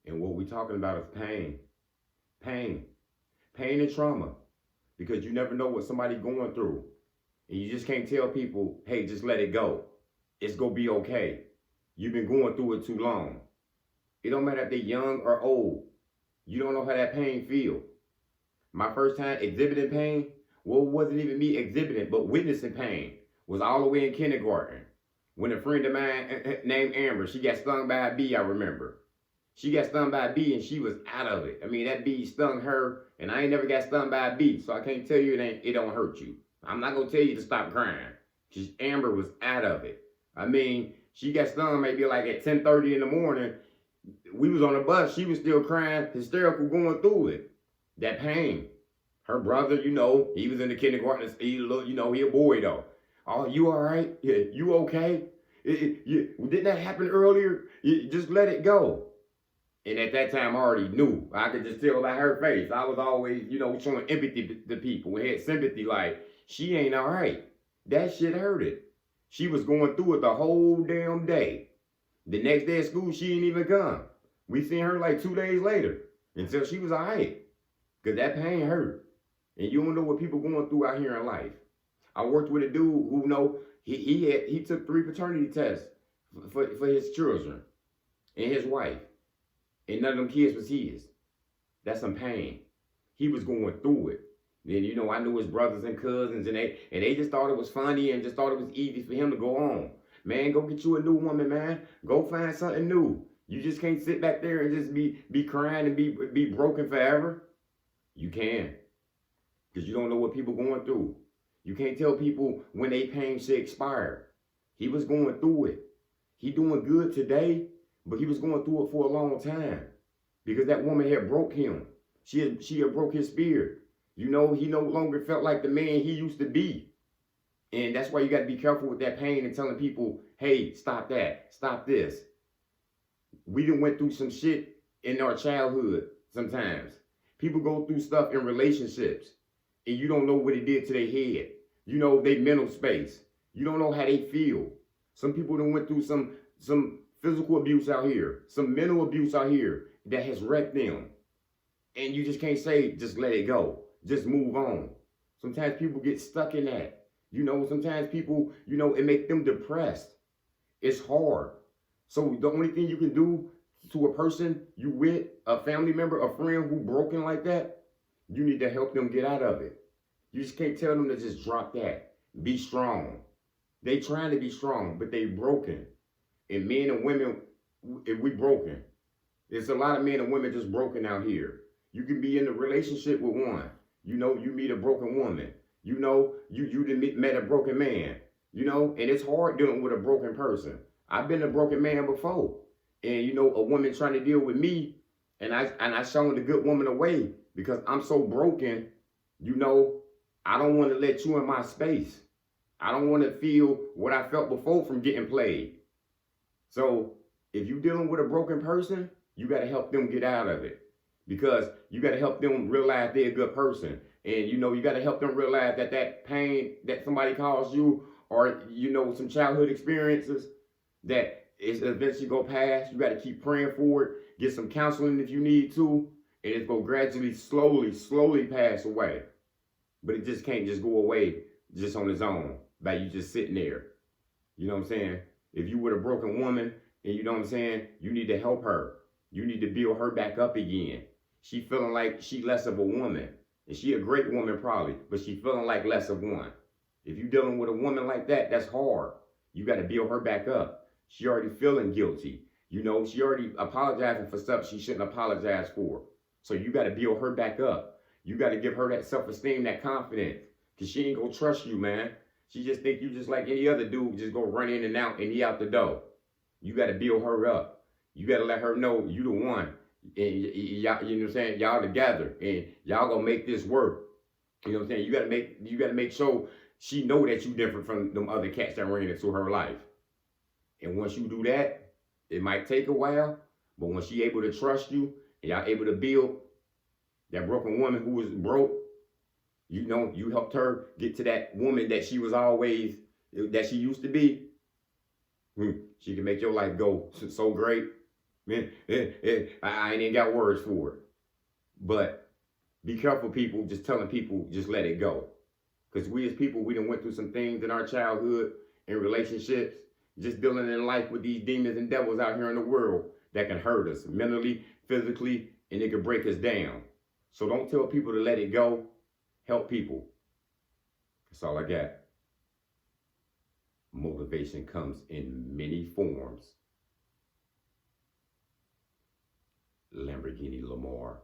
And what we're talking about is pain, pain and trauma, because you never know what somebody's going through. And you just can't tell people, hey, just let it go. It's going to be okay. You've been going through it too long. It don't matter if they're young or old. You don't know how that pain feels. My first time exhibiting pain, well, it wasn't even me exhibiting, but witnessing pain, was all the way in kindergarten. When a friend of mine named Amber, she got stung by a bee, I remember. She got stung by a bee and she was out of it. I mean, that bee stung her, and I ain't never got stung by a bee, so I can't tell you it don't hurt you. I'm not gonna tell you to stop crying. Amber was out of it. I mean, she got stung maybe like at 10:30 in the morning. We was on the bus. She was still crying, hysterical, going through it. That pain. Her brother, he was in the kindergarten. He a boy though. Oh, you all right? Yeah, you okay? Didn't that happen earlier? Just let it go. And at that time, I already knew. I could just tell by her face. I was always, showing empathy to people. We had sympathy, like, she ain't all right. That shit hurted. She was going through it the whole damn day. The next day at school, she didn't even come. We seen her like 2 days later until she was all right. Because that pain hurt. And you don't know what people going through out here in life. I worked with a dude who, he took 3 paternity tests for his children and his wife. And none of them kids was his. That's some pain. He was going through it. Then, I knew his brothers and cousins, and they just thought it was funny and just thought it was easy for him to go on. Man, go get you a new woman, man. Go find something new. You just can't sit back there and just be crying and be broken forever. You can. Because you don't know what people going through. You can't tell people when they pain should expire. He was going through it. He doing good today, but he was going through it for a long time. Because that woman had broke him. She had broke his spirit. He no longer felt like the man he used to be. And that's why you got to be careful with that pain and telling people, hey, stop that. Stop this. We done went through some shit in our childhood sometimes. People go through stuff in relationships, and you don't know what it did to their head. Their mental space. You don't know how they feel. Some people done went through some physical abuse out here, some mental abuse out here that has wrecked them. And you just can't say, just let it go. Just move on. Sometimes people get stuck in that. Sometimes people, it makes them depressed. It's hard. So the only thing you can do to a person you with, a family member, a friend who broken like that, you need to help them get out of it. You just can't tell them to just drop that. Be strong. They trying to be strong, but they broken. And men and women, if we broken. There's a lot of men and women just broken out here. You can be in a relationship with one. You meet a broken woman. You met a broken man. And it's hard dealing with a broken person. I've been a broken man before. And a woman trying to deal with me, and I shown the good woman away because I'm so broken, I don't want to let you in my space. I don't want to feel what I felt before from getting played. So if you're dealing with a broken person, you got to help them get out of it. Because you got to help them realize they're a good person. And, you got to help them realize that pain that somebody caused you or, some childhood experiences that is eventually go past. You got to keep praying for it. Get some counseling if you need to. And it's going to gradually, slowly pass away. But it just can't just go away just on its own by you just sitting there. You know what I'm saying? If you with a broken woman and you need to help her. You need to build her back up again. She feeling like she less of a woman. And she a great woman probably, but she feeling like less of one. If you dealing with a woman like that, that's hard. You got to build her back up. She already feeling guilty. She already apologizing for stuff she shouldn't apologize for. So you got to build her back up. You got to give her that self-esteem, that confidence. Because she ain't going to trust you, man. She just think you just like any other dude, just go run in and out and he out the door. You got to build her up. You got to let her know you the one. And y'all, you know what I'm saying? Y'all together. And y'all gonna make this work. You know what I'm saying? You gotta make sure she know that you different from them other cats that ran into her life. And once you do that, it might take a while, but when she able to trust you and y'all able to build, that broken woman who was broke, you helped her get to that woman that she was always, that she used to be. She can make your life go so great. Man, I ain't even got words for it. But be careful, people, just telling people, just let it go. Because we as people, we done went through some things in our childhood, in relationships, just dealing in life with these demons and devils out here in the world that can hurt us mentally, physically, and it can break us down. So don't tell people to let it go. Help people. That's all I got. Motivation comes in many forms. Lamborghini Lamar.